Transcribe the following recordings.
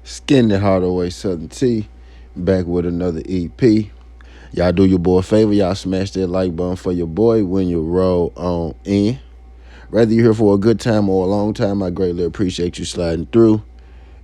Skin the Hard Away Southern T, back with another EP. Y'all do your boy a favor, y'all smash that like button for your boy when you roll on in. Whether you're here for a good time or a long time, I greatly appreciate you sliding through.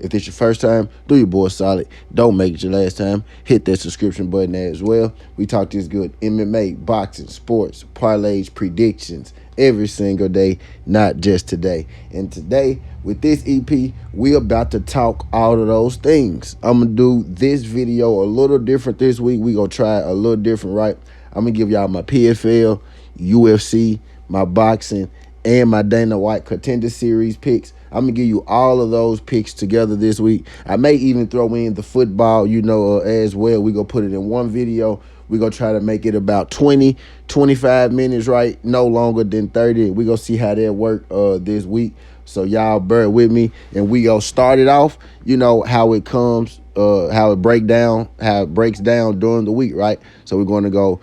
If it's your first time, do your boy solid. Don't make it your last time. Hit that subscription button there as well. We talk this good MMA, boxing, sports, parlays, predictions every single day, not just today. And today, with this EP, we about to talk all of those things. I'm going to do this video a little different this week. We going to try it a little different, right? I'm going to give y'all my PFL, UFC, my boxing, and my Dana White Contender Series picks. I'm going to give you all of those picks together this week. I may even throw in the football, as well. We're going to put it in one video. We're going to try to make it about 20, 25 minutes, right? No longer than 30. We're going to see how that work this week. So y'all bear with me. And we going to start it off, how it comes, how it breaks down during the week, right? So we're going to go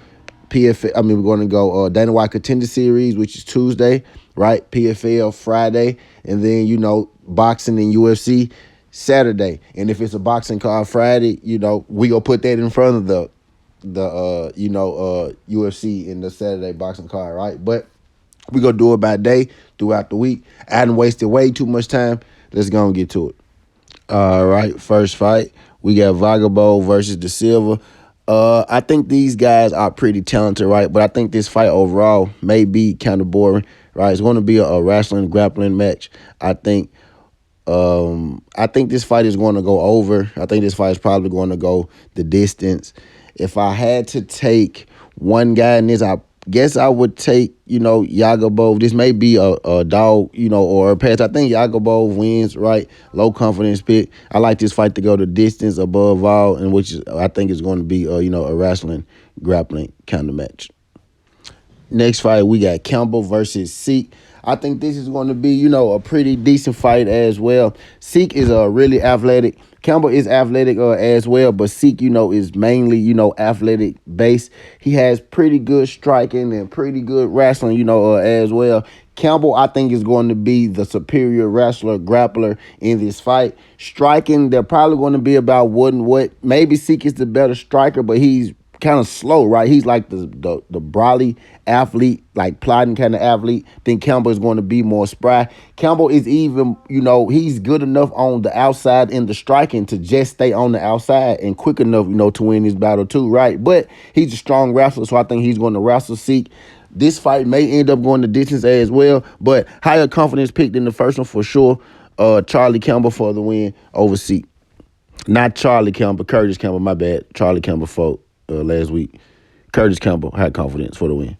we're going to go Dana White Contender Series, which is Tuesday, right? PFL Friday, and then, boxing and UFC Saturday. And if it's a boxing card Friday, we going to put that in front of the UFC in the Saturday boxing card, right? But we going to do it by day throughout the week. I hadn't wasted way too much time. Let's go and get to it. All right, first fight, we got Vagabo versus De Silva. I think these guys are pretty talented, right? But I think this fight overall may be kind of boring, right? It's going to be a wrestling, grappling match. I think this fight is going to go over. I think this fight is probably going to go the distance. If I had to take one guy in this, I guess I would take, Yagabov. This may be a dog, or a pass. I think Yagabov wins, right? Low confidence pick. I like this fight to go the distance above all, and I think is going to be, a wrestling, grappling kind of match. Next fight, we got Campbell versus Seek. I think this is going to be, a pretty decent fight as well. Seek is really athletic. Campbell is athletic as well, but Seek, is mainly, athletic based. He has pretty good striking and pretty good wrestling, as well. Campbell, I think, is going to be the superior wrestler, grappler in this fight. Striking, they're probably going to be about what and what. Maybe Seek is the better striker, but he's kind of slow, right? He's like the brawly athlete, like plotting kind of athlete. I think Campbell is going to be more spry. Campbell is even, he's good enough on the outside in the striking to just stay on the outside and quick enough, to win this battle too, right? But he's a strong wrestler, so I think he's going to wrestle Seek. This fight may end up going the distance as well, but higher confidence picked in the first one for sure. Charlie Campbell for the win over Seek. Not Charlie Campbell, Curtis Campbell, my bad. Charlie Campbell for last week. Curtis Campbell had confidence for the win.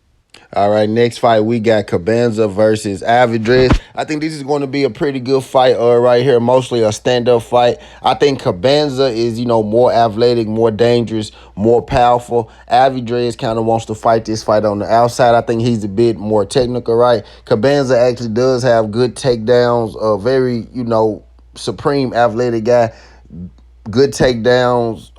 All right, next fight, we got Cabanza versus Avidrez. I think this is going to be a pretty good fight right here, mostly a stand-up fight. I think Cabanza is, more athletic, more dangerous, more powerful. Avidrez kind of wants to fight this fight on the outside. I think he's a bit more technical, right? Cabanza actually does have good takedowns, a very, supreme athletic guy, good takedowns,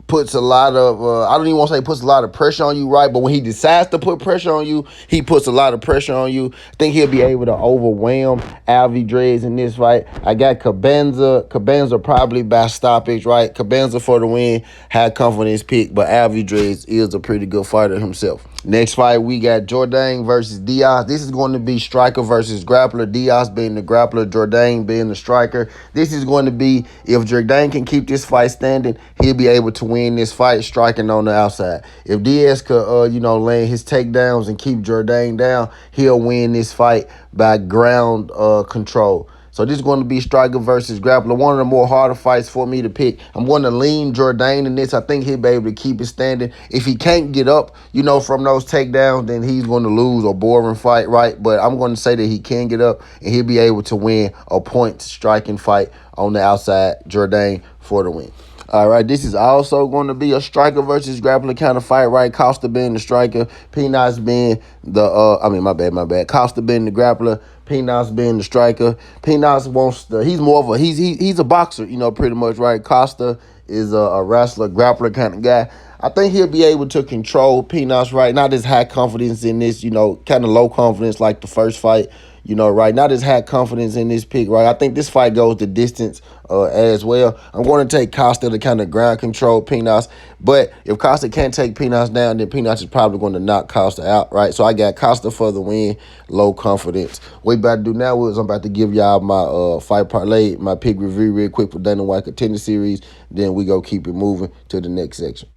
puts a lot of, I don't even want to say puts a lot of pressure on you, right? But when he decides to put pressure on you, he puts a lot of pressure on you. I think he'll be able to overwhelm Avidrez in this fight. I got Cabanza. Cabanza probably by stoppage, right? Cabanza for the win, had confidence pick, but Avidrez is a pretty good fighter himself. Next fight, we got Jourdain versus Diaz. This is going to be striker versus grappler. Diaz being the grappler, Jourdain being the striker. This is going to be, if Jourdain can keep this fight standing, he'll be able to win this fight striking on the outside. If Diaz could, land his takedowns and keep Jourdain down, he'll win this fight by ground control. So this is going to be striker versus grappler. One of the more harder fights for me to pick. I'm going to lean Jourdain in this. I think he'll be able to keep it standing. If he can't get up, from those takedowns, then he's going to lose a boring fight, right? But I'm going to say that he can get up and he'll be able to win a point striking fight on the outside. Jourdain for the win. All right, this is also going to be a striker versus grappler kind of fight, right? Costa being the striker, Peanuts being the, my bad. Costa being the grappler, Peanuts being the striker. Peanuts wants the, he's more of a, he's a boxer, pretty much, right? Costa is a wrestler, grappler kind of guy. I think he'll be able to control Peanuts, right? Not as high confidence in this, kind of low confidence like the first fight. right? Not as high confidence in this pick, right? I think this fight goes the distance as well. I'm going to take Costa to kind of ground control Pinas, but if Costa can't take Pinas down, then Pinas is probably going to knock Costa out, right? So I got Costa for the win, low confidence. What we about to do now is I'm about to give y'all my fight parlay, my pick review real quick for Dana White Contender Series. Then we go keep it moving to the next section.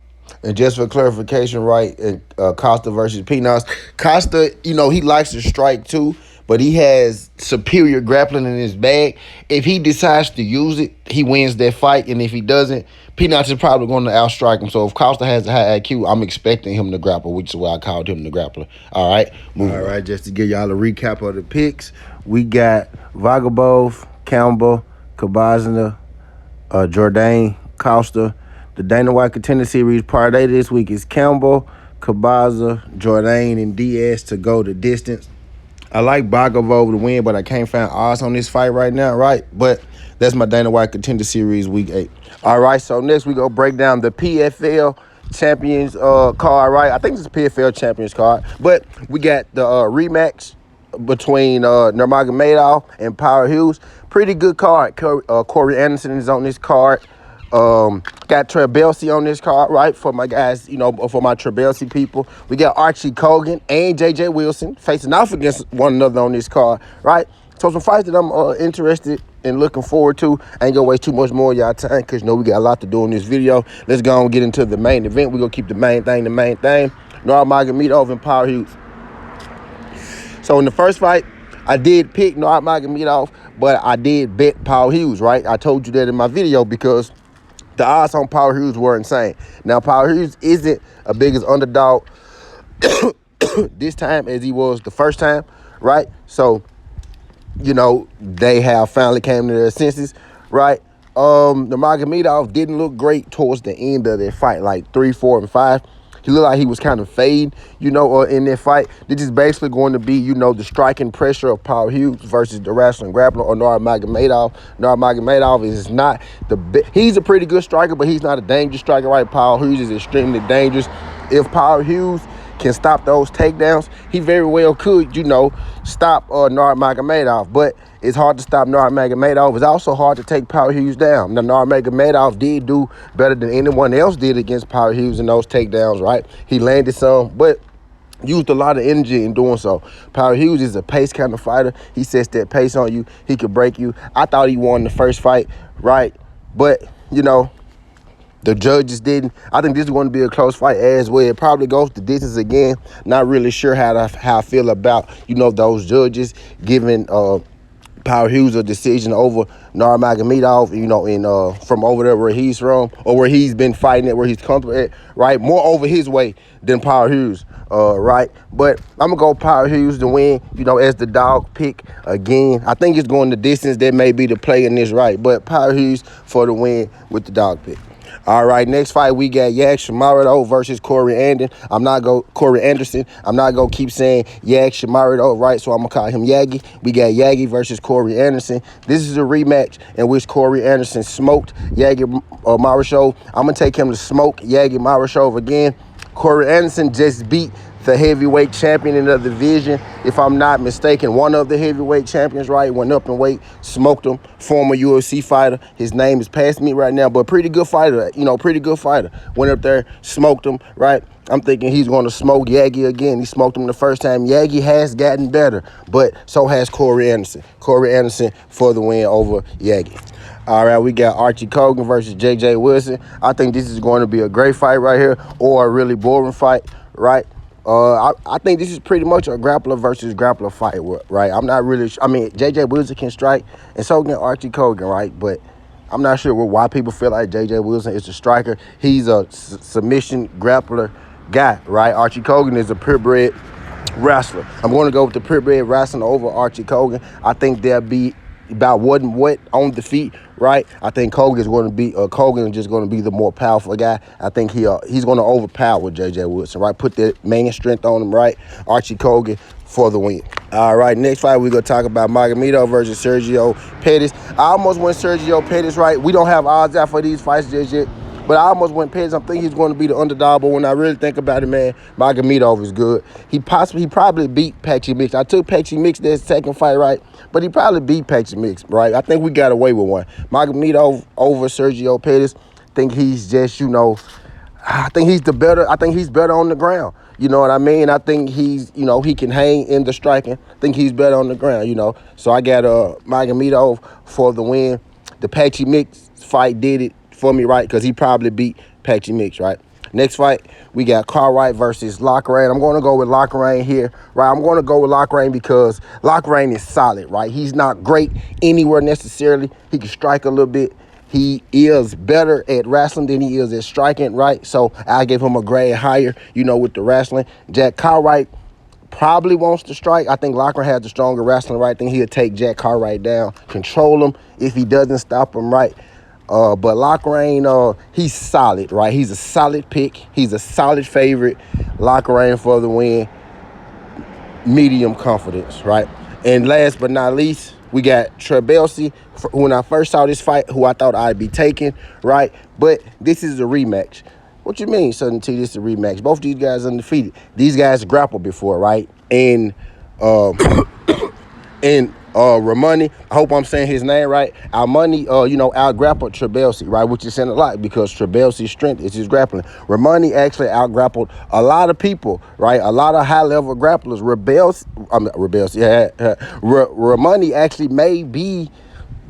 And just for clarification, right, Costa versus Pinas. Costa, he likes to strike too, but he has superior grappling in his bag. If he decides to use it, he wins that fight. And if he doesn't, Pinas is probably going to outstrike him. So if Costa has a high IQ, I'm expecting him to grapple, which is why I called him the grappler. All right, moving. All right, just to give y'all a recap of the picks, we got Vagabov, Campbell, Kabazina, Jourdain, Costa. The Dana White Contender Series parlay this week is Campbell, Kabaza, Jourdain, and Diaz to go the distance. I like Vagabov to win, but I can't find odds on this fight right now, right? But that's my Dana White Contender Series week 8. All right, so next we go break down the PFL Champions card, right? I think it's a PFL Champions card, but we got the rematch between Nurmagomedov and Power Hughes. Pretty good card. Corey Anderson is on this card. Got Trebelsi on this card, right? For my guys, for my Trebelsi people. We got Archie Kogan and J.J. Wilson facing off against one another on this card, right? So some fights that I'm interested in looking forward to. I ain't gonna waste too much more of y'all time because, we got a lot to do in this video. Let's go and get into the main event. We're gonna keep the main thing. Nurmagomedov and Power Hughes. So in the first fight, I did pick Nurmagomedov, but I did bet Power Hughes, right? I told you that in my video because the odds on Power Hughes were insane. Now, Power Hughes isn't a big as underdog this time as he was the first time, right? So, they have finally came to their senses, right? Nurmagomedov didn't look great towards the end of their fight, like 3, 4, and 5. He looked like he was kind of fading, in that fight. This is basically going to be, the striking pressure of Power Hughes versus the wrestling grappler or Nurmagomedov. Nurmagomedov is not he's a pretty good striker, but he's not a dangerous striker, right? Power Hughes is extremely dangerous. If Power Hughes can stop those takedowns, he very well could, stop Nurmagomedov. But it's hard to stop Nurmagomedov. It's also hard to take Power Hughes down. Now, Nurmagomedov did do better than anyone else did against Power Hughes in those takedowns, right? He landed some, but used a lot of energy in doing so. Power Hughes is a pace kind of fighter. He sets that pace on you. He could break you. I thought he won the first fight, right? But, the judges didn't. I think this is going to be a close fight as well. It probably goes the distance again. Not really sure how I feel about, those judges giving Power Hughes a decision over Nurmagomedov, from over there where he's from or where he's been fighting at, where he's comfortable at, right? More over his way than Power Hughes, right? But I'm going to go Power Hughes to win, as the dog pick again. I think it's going the distance. That may be the play in this, right? But Power Hughes for the win with the dog pick. All right, next fight we got Yak Shamaradov versus Corey Anderson. I'm not gonna keep saying Yak Shamaradov, right? So I'm gonna call him Yagi. We got Yagi versus Corey Anderson. This is a rematch in which Corey Anderson smoked Yagi Marashov. I'm gonna take him to smoke Yagi Marashov again. Corey Anderson just beat the heavyweight champion in the division, if I'm not mistaken. One of the heavyweight champions, right? Went up in weight, smoked him. Former UFC fighter. His name is past me right now, but pretty good fighter, pretty good fighter. Went up there, smoked him, right? I'm thinking he's going to smoke Yagi again. He smoked him the first time. Yagi has gotten better, but so has Corey Anderson. Corey Anderson for the win over Yagi. All right, we got Archie Kogan versus J.J. Wilson. I think this is going to be a great fight right here, or a really boring fight, right? I think this is pretty much a grappler versus grappler fight, right? I'm not really sure. I mean, J.J. Wilson can strike, and so can Archie Kogan, right? But I'm not sure why people feel like J.J. Wilson is a striker. He's a submission grappler guy, right? Archie Kogan is a purebred wrestler. I'm going to go with the purebred wrestler over Archie Kogan. I think they'll be about what on the feet, right? I think Kogan is just going to be the more powerful guy. I think he's going to overpower J.J. Wilson, right? Put that man strength on him, right? Archie Kogan for the win. All right, next fight we're going to talk about Magomedov versus Sergio Pettis. I almost went Sergio Pettis, right? We don't have odds out for these fights just yet. But I almost went Pettis. I'm thinking he's going to be the underdog, but when I really think about it, man, Nurmagomedov is good. He probably beat Patchy Mix. I took Patchy Mix that second fight, right? But he probably beat Patchy Mix, right? I think we got away with one. Nurmagomedov over Sergio Pettis. I think he's just, I think he's better on the ground. You know what I mean? I think he's, he can hang in the striking. I think he's better on the ground, So I got Nurmagomedov for the win. The Patchy Mix fight did it for me, right? Because he probably beat Patchy Mix, right? Next fight, we got Cartwright versus Lockraine. I'm going to go with Lockraine here, right? I'm going to go with Lockraine because Lockraine is solid, right? He's not great anywhere necessarily. He can strike a little bit. He is better at wrestling than he is at striking, right? So I gave him a grade higher, with the wrestling. Jack Cartwright probably wants to strike. I think Lockraine has the stronger wrestling, right? I think he'll take Jack Cartwright down, control him if he doesn't stop him, right? But Lockraine, he's solid, right? He's a solid pick. He's a solid favorite. Lockraine for the win. Medium confidence, right? And last but not least, we got TWTea, when I first saw this fight, who I thought I'd be taking, right? But this is a rematch. What you mean, Southern T? This is a rematch. Both these guys undefeated. These guys grappled before, right? And Ramani, I hope I'm saying his name right. Almoney, out-grappled TWTea, right? Which is saying a lot because TWTEA's strength is his grappling. Ramani actually out-grappled a lot of people, right? A lot of high-level grapplers. Ramani actually may be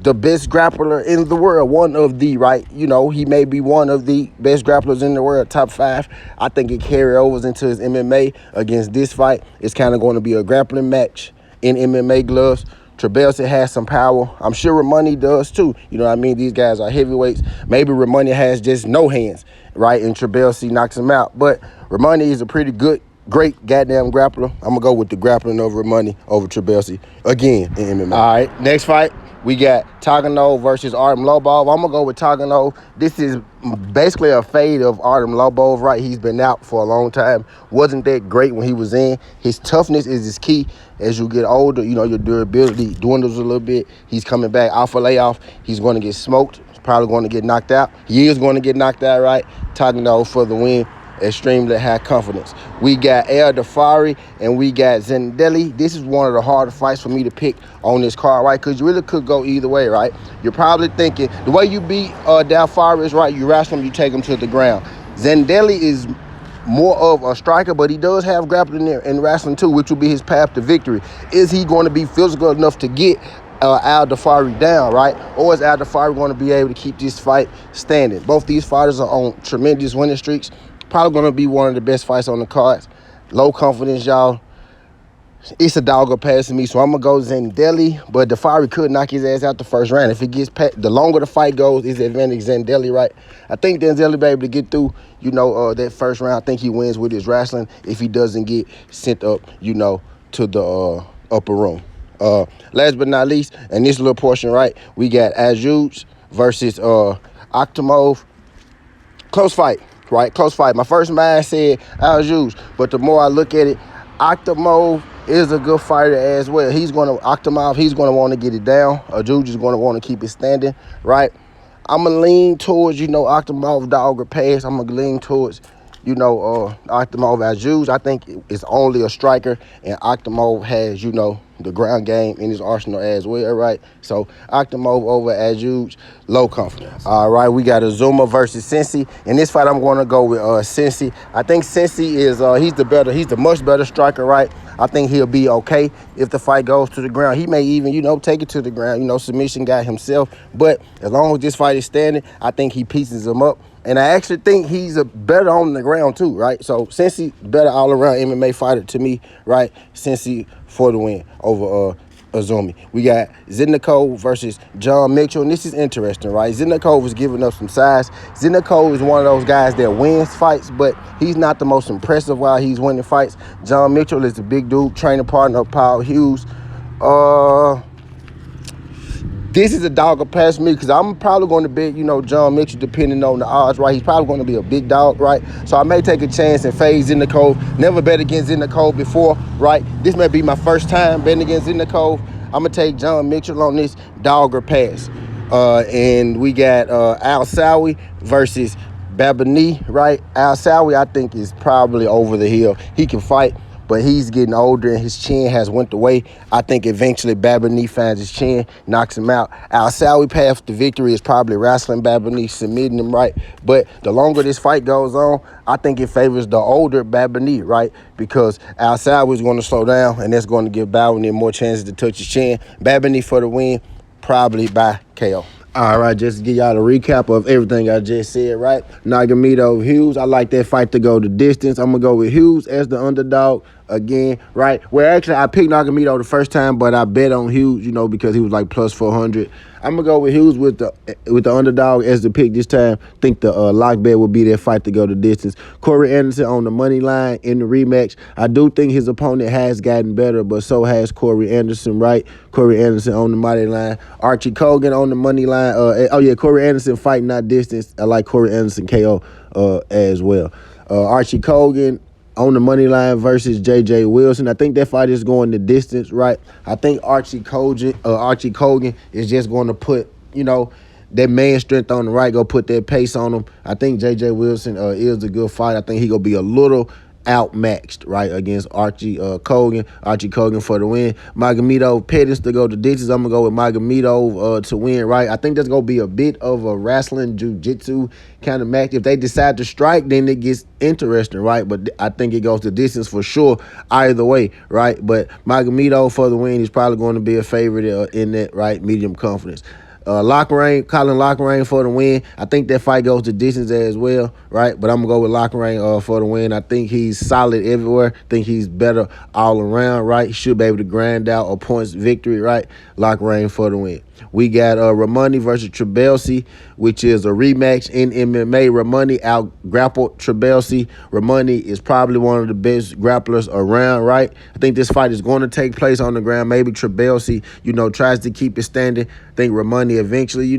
the best grappler in the world, one of the, right? He may be one of the best grapplers in the world, top 5. I think it carry overs into his MMA against this fight. It's kind of going to be a grappling match in MMA gloves. TWTea has some power. I'm sure Ramani does too. You know what I mean? These guys are heavyweights. Maybe Ramani has just no hands, right? And TWTea knocks him out. But Ramani is a pretty great goddamn grappler. I'm going to go with the grappling of Ramani over TWTea again in MMA. All right, next fight. We got Taganov versus Artem Lobov. I'm going to go with Taganov. This is basically a fade of Artem Lobov, right? He's been out for a long time. Wasn't that great when he was in. His toughness is his key. As you get older, your durability dwindles a little bit. He's coming back off a layoff. He's going to get smoked. He's probably going to get knocked out. He is going to get knocked out, right? Taganov for the win. Extremely high confidence. We got El Dafari and we got Zendelli. This is one of the harder fights for me to pick on this card, right? Because you really could go either way, right? You're probably thinking, the way you beat Dafari is, right, you wrestle him, you take him to the ground. Zendelli is more of a striker, but he does have grappling and wrestling too, which will be his path to victory. Is he going to be physical enough to get Al Dafari down, right? Or is Al Dafari going to be able to keep this fight standing? Both these fighters are on tremendous winning streaks. Probably going to be one of the best fights on the cards. Low confidence, y'all. It's a dog or pass to me, so I'm going to go Zendelli. But Dafari could knock his ass out the first round. If it gets past, the longer the fight goes, it's advantage Zendelli, right? I think Zendelli be able to get through, that first round. I think he wins with his wrestling if he doesn't get sent up, to the upper room. Last but not least, and this little portion, right, we got Hughes versus Ankalaev. Close fight. Right, close fight. My first mind said Hughes, but the more I look at it, Ankalaev is a good fighter as well. He's going to want to get it down. Hughes is going to want to keep it standing, right? I'm going to lean towards, Ankalaev dog or pass. I'm going to lean towards, Ankalaev Hughes. I think it's only a striker, and Ankalaev has, the ground game in his arsenal as well, right? So Ankalaev over Hughes, low confidence. All right, we got Azuma versus Sensi. In this fight, I'm going to go with Sensi. I think Sensi is he's the much better striker, right? I think he'll be okay if the fight goes to the ground. He may even, take it to the ground, submission guy himself. But as long as this fight is standing, I think he pieces him up. And I actually think he's a better on the ground too, right? So Sensi, better all-around MMA fighter to me, right? Sensi for the win over Azumi. We got Zednikov versus John Mitchell, and this is interesting, right? Zednikov is giving up some size. Zednikov is one of those guys that wins fights, but he's not the most impressive while he's winning fights. John Mitchell is a big dude, training partner of Paul Hughes. This is a dog or pass me because I'm probably going to bet, John Mitchell, depending on the odds, right? He's probably going to be a big dog, right? So I may take a chance and fade Zednikov. Never bet against Zednikov before, right? This may be my first time betting against Zednikov. I'm going to take John Mitchell on this dog or pass. And we got Al Sawi versus Babani, right? Al Sawi, I think, is probably over the hill. He can fight, but he's getting older and his chin has went away. I think eventually Babani finds his chin, knocks him out. Al Sawi path to victory is probably wrestling Babani, submitting him, right? But the longer this fight goes on, I think it favors the older Babani, right? Because Al Sawi is going to slow down, and that's going to give Babani more chances to touch his chin. Babani for the win, probably by KO. All right, just to give y'all a recap of everything I just said, right? Nurmagomedov, Hughes. I like that fight to go the distance. I'm going to go with Hughes as the underdog again, right? Well, actually, I picked Nurmagomedov the first time, but I bet on Hughes, because he was like plus 400. I'm going to go with Hughes with the underdog as the pick this time. Think the lock bet will be that fight to go the distance. Corey Anderson on the money line in the rematch. I do think his opponent has gotten better, but so has Corey Anderson, right? Corey Anderson on the money line. Archie Kogan on the money line. Corey Anderson fight, not distance. I like Corey Anderson KO as well. Archie Kogan on the money line versus J.J. Wilson. I think that fight is going the distance, right? I think Archie Kogan is just going to put, that man strength on the right, go put that pace on him. I think J.J. Wilson is a good fight. I think he going to be a little outmatched, right, against Archie Kogan. Archie Kogan for the win. Magomedov Pettis to go to distance. I'm going to go with Magomedov to win, right? I think that's going to be a bit of a wrestling jiu-jitsu kind of match. If they decide to strike, then it gets interesting, right? But I think it goes to distance for sure either way, right? But Magomedov for the win is probably going to be a favorite in that, right, medium confidence. Colin Lockerain for the win. I think that fight goes to distance as well, right? But I'm going to go with Lockerain for the win. I think he's solid everywhere. I think he's better all around, right? He should be able to grind out a points victory, right? Lockerain for the win. We got Ramani versus Trabelsi, which is a rematch in MMA. Ramani out-grappled Trabelsi. Ramani is probably one of the best grapplers around, right? I think this fight is going to take place on the ground. Maybe Trabelsi, tries to keep it standing. I think Ramani eventually,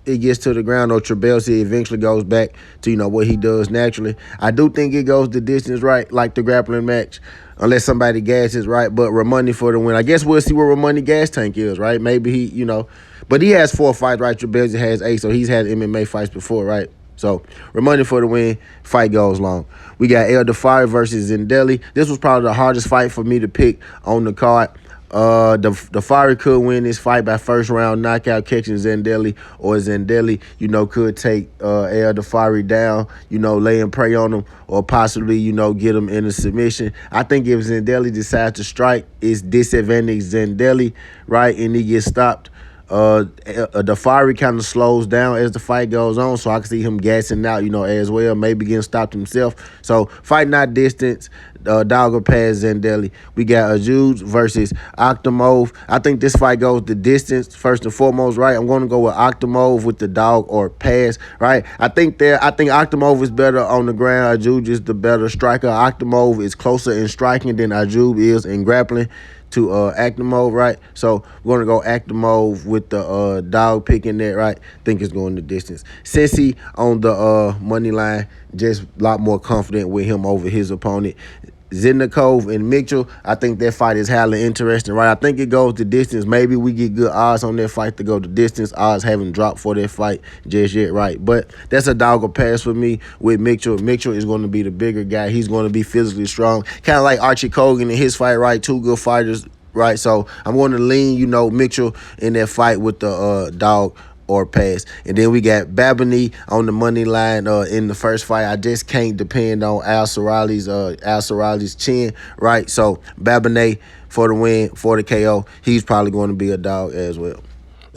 it gets to the ground, or Trabelsi eventually goes back to, what he does naturally. I do think it goes the distance, right, like the grappling match, unless somebody gasses, right? But Ramani for the win. I guess we'll see where Ramani gas tank is, right? Maybe he, but he has 4 fights, right? Trabelsi has 8, so he's had MMA fights before, right? So Ramani for the win. Fight goes long. We got El Dafari versus Zendeli. This was probably the hardest fight for me to pick on the card. Dafari could win this fight by first round knockout, catching Zendeli, or Zendeli, could take El Dafari down, laying prey on him, or possibly, get him in a submission. I think if Zendeli decides to strike, it's disadvantage Zendeli, right, and he gets stopped. Dafari kind of slows down as the fight goes on, so I can see him gassing out, as well, maybe getting stopped himself. So fight not distance, dog or pass Zendeli. We got Hughes versus Ankalaev. I think this fight goes the distance first and foremost, right? I'm going to go with Ankalaev with the dog or pass, right? I think Ankalaev is better on the ground. Hughes is the better striker. Ankalaev is closer in striking than Hughes is in grappling to Ankalaev, right? So we're going to go Ankalaev with the dog picking there, right? Think it's going the distance. Cincy on the money line, just a lot more confident with him over his opponent. Zednikov and Mitchell, I think that fight is highly interesting, right? I think it goes the distance. Maybe we get good odds on that fight to go the distance. Odds haven't dropped for that fight just yet, right? But that's a dog or pass for me with Mitchell. Mitchell is going to be the bigger guy. He's going to be physically strong. Kind of like Archie Kogan in his fight, right? 2 good fighters, right? So I'm going to lean, Mitchell in that fight with the dog or pass. And then we got Babani on the money line in the first fight. I just can't depend on Al Sarali's chin, right? So Babani for the win, for the KO. He's probably going to be a dog as well.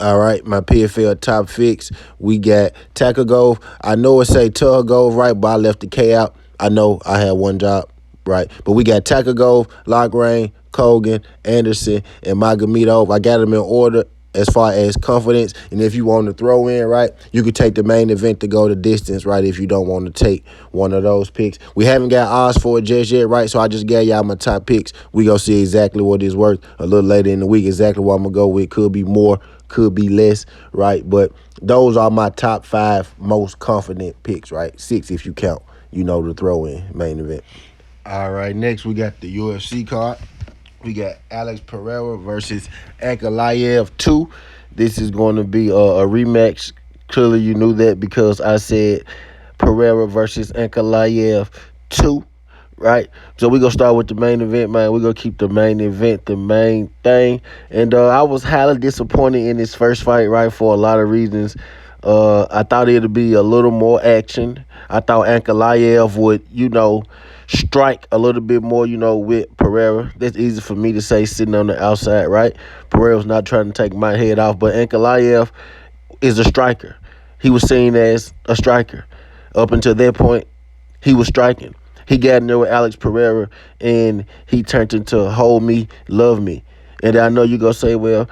All right, my PFL top fix. We got Takagov. I know it say Tugov, right, but I left the K out. I know I had one job, right? But we got Takagov, Lockerain, Kogan, Anderson, and Magomedov. I got them in order as far as confidence. And if you want to throw in, right, you could take the main event to go the distance, right, if you don't want to take one of those picks. We haven't got odds for it just yet, right, so I just gave y'all my top picks. We going to see exactly what it's worth a little later in the week, exactly what I'm going to go with. Could be more, could be less, right, but those are my top 5 most confident picks, right, 6 if you count, the throw-in main event. All right, next we got the UFC card. We got Alex Pereira versus Ankalaev 2. This is going to be a rematch. Clearly, you knew that because I said Pereira versus Ankalaev 2, right? So we're going to start with the main event, man. We're going to keep the main event the main thing. And I was highly disappointed in this first fight, right, for a lot of reasons. I thought it'd be a little more action. I thought Ankalaev would, strike a little bit more, with Pereira. That's easy for me to say sitting on the outside, right? Pereira's not trying to take my head off, but Ankalaev is a striker. He was seen as a striker. Up until that point, he was striking. He got in there with Alex Pereira, and he turned into hold me, love me. And I know you're going to say, well,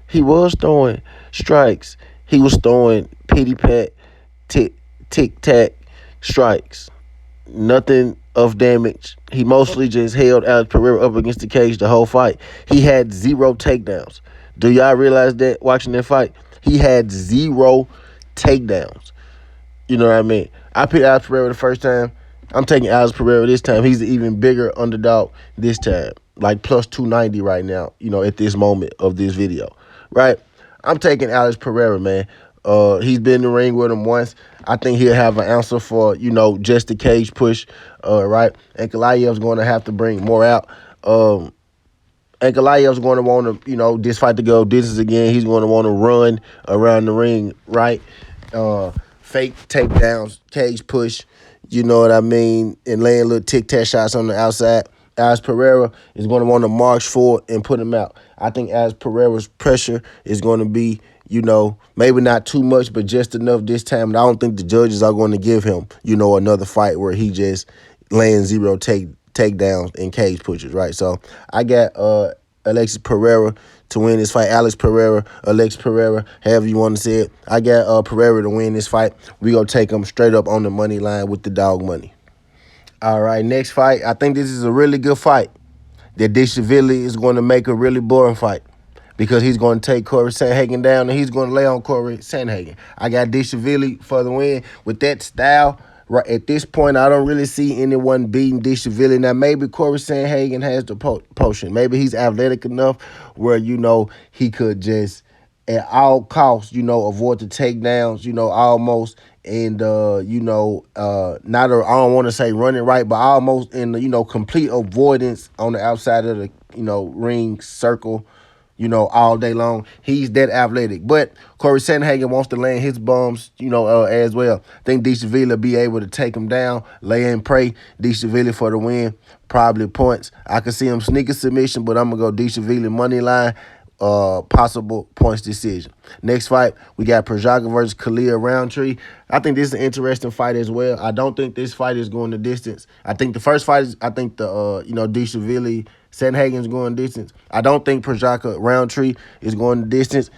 he was throwing strikes. He was throwing pity-pat, tic-tac strikes. Nothing of damage. He mostly just held Alex Pereira up against the cage the whole fight. He had 0 takedowns. Do y'all realize that watching that fight? He had 0 takedowns. You know what I mean? I picked Alex Pereira the first time. I'm taking Alex Pereira this time. He's an even bigger underdog this time. Like plus 290 right now, at this moment of this video. Right? I'm taking Alex Pereira, man. He's been in the ring with him once. I think he'll have an answer for, just the cage push, right? Ankalaev's going to have to bring more out. Ankalaev's going to want to, this fight to go distance again. He's going to want to run around the ring, right? Fake takedowns, cage push, you know what I mean, and laying little tic-tac shots on the outside. Alex Pereira is going to want to march forward and put him out. I think Alex Pereira's pressure is going to be, maybe not too much, but just enough this time. And I don't think the judges are going to give him, another fight where he just laying 0 takedowns and cage pushes, right? So I got Alexis Pereira to win this fight. Alex Pereira, Alexis Pereira, however you want to say it. I got Pereira to win this fight. We going to take him straight up on the money line with the dog money. All right, next fight. I think this is a really good fight. That Dishevili is going to make a really boring fight because he's going to take Corey Sandhagen down and he's going to lay on Corey Sandhagen. I got Dishevili for the win. With that style, right at this point, I don't really see anyone beating Dishevili. Now, maybe Corey Sandhagen has the potion. Maybe he's athletic enough where, he could just at all costs, avoid the takedowns, almost. And, not, I don't want to say running right, but almost in the, complete avoidance on the outside of the, ring circle, all day long. He's that athletic. But Corey Sandhagen wants to land his bombs, as well. I think Dishevili will be able to take him down, lay and pray. Dishevili for the win, probably points. I could see him sneak a submission, but I'm going to go Dishevili money line. Possible points decision. Next fight, we got Pereira versus Khalil Roundtree. I think this is an interesting fight as well. I don't think this fight is going the distance. I think the first fight is, Dishevili Sandhagen's going distance. I don't think Pereira Roundtree is going the distance.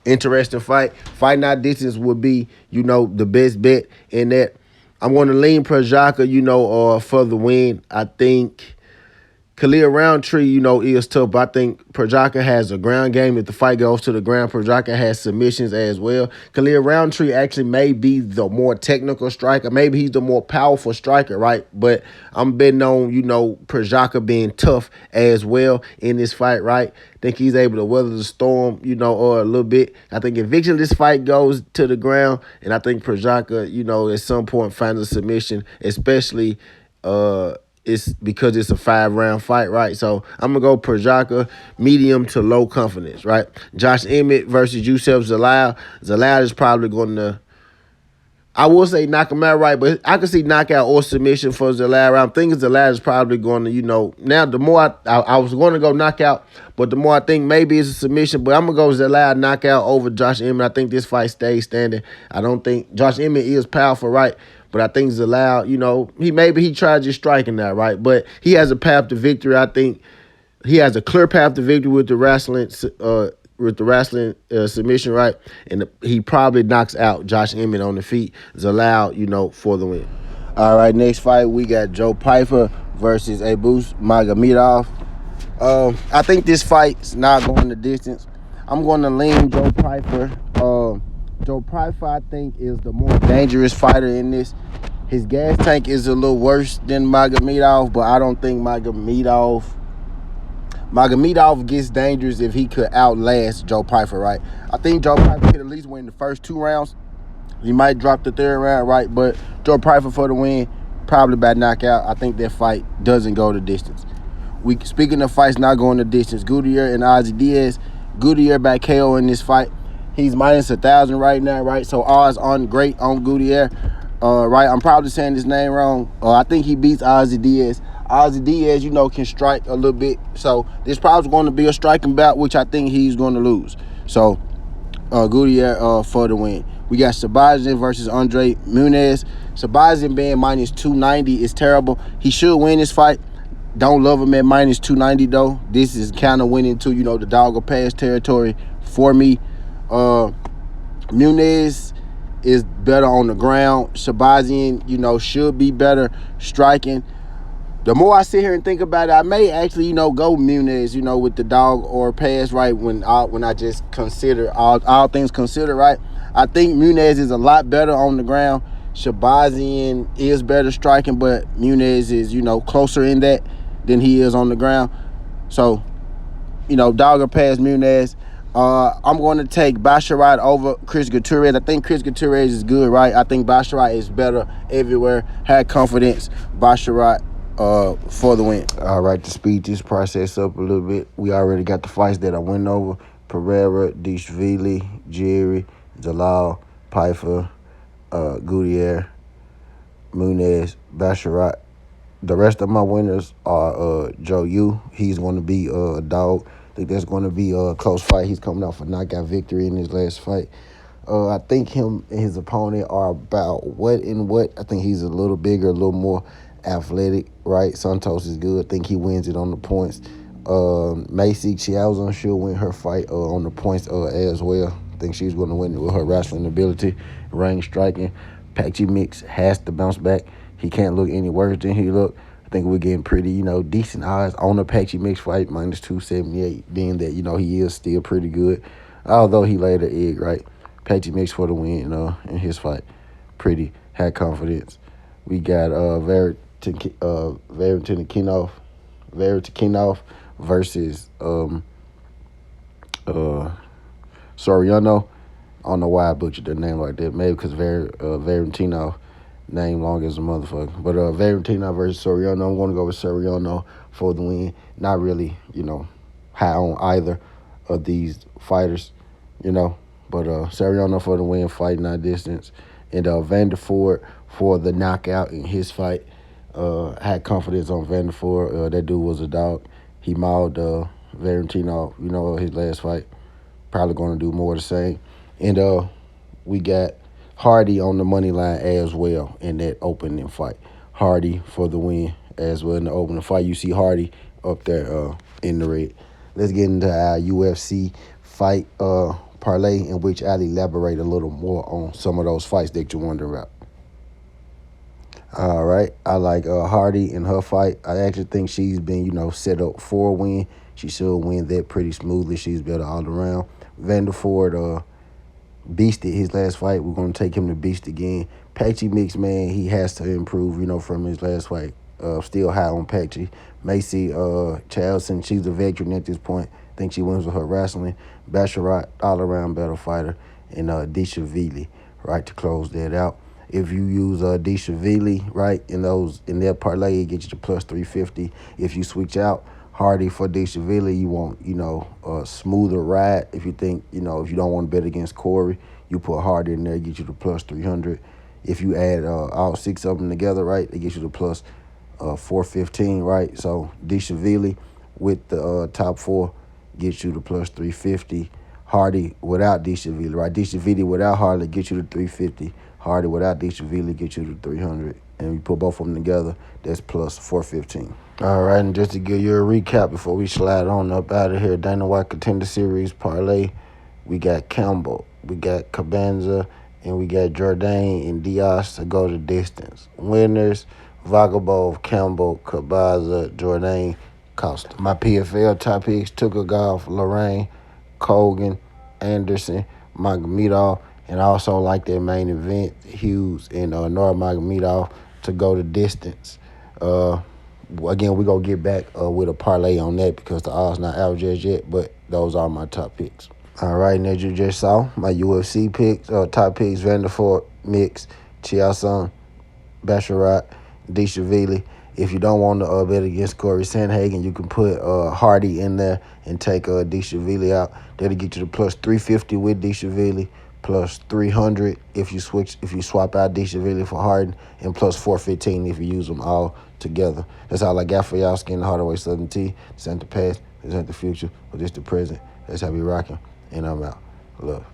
Interesting fight. Fight not distance would be, the best bet in that. I'm going to lean Pereira, for the win. I think Khalil Roundtree, is tough, but I think Pereira has a ground game. If the fight goes to the ground, Pereira has submissions as well. Khalil Roundtree actually may be the more technical striker. Maybe he's the more powerful striker, right? But I'm betting on, Pereira being tough as well in this fight, right? I think he's able to weather the storm, or a little bit. I think eventually this fight goes to the ground, and I think Pereira, at some point finds a submission, especially it's because it's a 5-round fight, right? So I'm going to go Pereira, medium to low confidence, right? Josh Emmett versus Yusef Zalal. Zalal is probably going to, I will say knock him out, right? But I can see knockout or submission for Zalal. I'm thinking Zalal is probably going to, now the more I was going to go knockout, but the more I think maybe it's a submission. But I'm going to go Zalal knockout over Josh Emmett. I think this fight stays standing. I don't think Josh Emmett is powerful, right? But I think Zalal, he tried just striking that, right? But he has a path to victory. I think he has a clear path to victory with the wrestling submission, right? And he probably knocks out Josh Emmett on the feet. Zalal, for the win. All right, next fight we got Joe Pyfer versus Abus Magomedov. I think this fight's not going the distance. I'm going to lean Joe Pyfer. Joe Pyfer, I think, is the more dangerous fighter in this. His gas tank is a little worse than Magomedov, but I don't think Magomedov gets dangerous if he could outlast Joe Pyfer, right? I think Joe Pyfer could at least win the first 2 rounds. He might drop the third round, right? But Joe Pyfer for the win, probably by knockout. I think that fight doesn't go the distance. Speaking of fights not going the distance, Gutierrez and Ozzy Diaz. Gutierrez by KO in this fight. He's minus 1,000 right now, right? So odds on great on Gutierrez. Right, I'm probably saying his name wrong. I think he beats Ozzy Diaz. Ozzy Diaz, can strike a little bit. So this probably going to be a striking bout, which I think he's going to lose. So Gutierrez for the win. We got Sabazian versus Andre Muniz. Sabazian being minus 290 is terrible. He should win this fight. Don't love him at minus 290 though. This is kind of winning to, the dog or pass territory for me. Muniz is better on the ground. Sabazian, should be better striking. The more I sit here and think about it, I may actually, go Muniz, with the dog or pass, right, when I just consider all things considered, right? I think Muniz is a lot better on the ground. Sabazian is better striking, but Muniz is, closer in that than he is on the ground. So, dog or pass Muniz. I'm going to take Basharat over Chris Gutierrez. I think Chris Gutierrez is good, right? I think Basharat is better everywhere. Had confidence. Basharat for the win. All right, to speed this process up a little bit, we already got the fights that I went over. Pereira, Dishvili, Jerry, Jalal, Pyfer, Gutierrez, Muniz, Basharat. The rest of my winners are Joe Yu. He's going to be a dog. I think that's going to be a close fight. He's coming off a knockout victory in his last fight. I think him and his opponent are about what and what. I think he's a little bigger, a little more athletic, right? Santos is good. I think he wins it on the points. Macy Chiaozon should win her fight on the points as well. I think she's going to win it with her wrestling ability, ring striking. Patchy Mix has to bounce back. He can't look any worse than he looked. I think we're getting pretty, decent odds on the Patchy Mix fight, minus 278, being that, he is still pretty good, although he laid an egg, right? Patchy Mix for the win in his fight. Pretty, had confidence. We got Valentinov versus Soriano. I don't know why I butchered their name like that. Maybe because Valentinov name long as a motherfucker. But Valentinov versus Soriano. I'm going to go with Soriano for the win. Not really, high on either of these fighters, But Soriano for the win, fighting that distance. And Vanderford for the knockout in his fight. Had confidence on Vanderford. That dude was a dog. He mauled Valentinov, his last fight. Probably going to do more of the same. And we got Hardy on the money line as well in that opening fight. Hardy for the win as well in the opening fight. You see Hardy up there in the red. Let's get into our UFC fight parlay, in which I'll elaborate a little more on some of those fights that you're wondering about. All right, I like Hardy in her fight. I actually think she's been, set up for a win. She should win that pretty smoothly. She's better all around. Vanderford beasted his last fight. We're going to take him to beast again. Patchy Mix, man, he has to improve, from his last fight. Still high on Patchy. Macy Charleston, she's a veteran at this point. I think she wins with her wrestling. Basharat, all-around better fighter. And Dishvili, right, to close that out. If you use Dishvili, right, in their parlay, it gets you to plus 350. If you switch out Hardy for Dishvili, you want, a smoother ride. If you think, if you don't want to bet against Corey, you put Hardy in there, get you to plus 300. If you add all six of them together, right, it gets you to plus 415, right? So Dishvili with the top four gets you to plus 350. Hardy without Dishvili, right? Dishvili without Hardy gets you to 350. Hardy without Dishvili gets you to 300. And we put both of them together, that's plus 415. All right, and just to give you a recap before we slide on up out of here, Dana White Contender Series parlay, we got Campbell, we got Cabanza, and we got Jourdain and Diaz to go the distance. Winners, Vagabov, Campbell, Cabanza, Jourdain, Costa. My PFL top picks, Tucker Golf, Lorraine, Colgan, Anderson, Magomedov, and I also like their main event, Hughes and Nurmagomedov to go the distance. Again, we're going to get back with a parlay on that because the odds not out just yet, but those are my top picks. All right, and as you just saw, my UFC picks, top picks: Vanderford, Mix, Chiasson, Basharat, Dishavili. If you don't want to bet against Corey Sandhagen, you can put Hardy in there and take Dishavili out. That'll get you to plus 350 with Dishavili, plus 300 if you swap out Dishavili for Harden, and plus 415 if you use them all together. That's all I got for y'all. Skin Hardaway Southern T. This ain't the past, this ain't the future, but this the present. That's how we rocking, and I'm out. Love.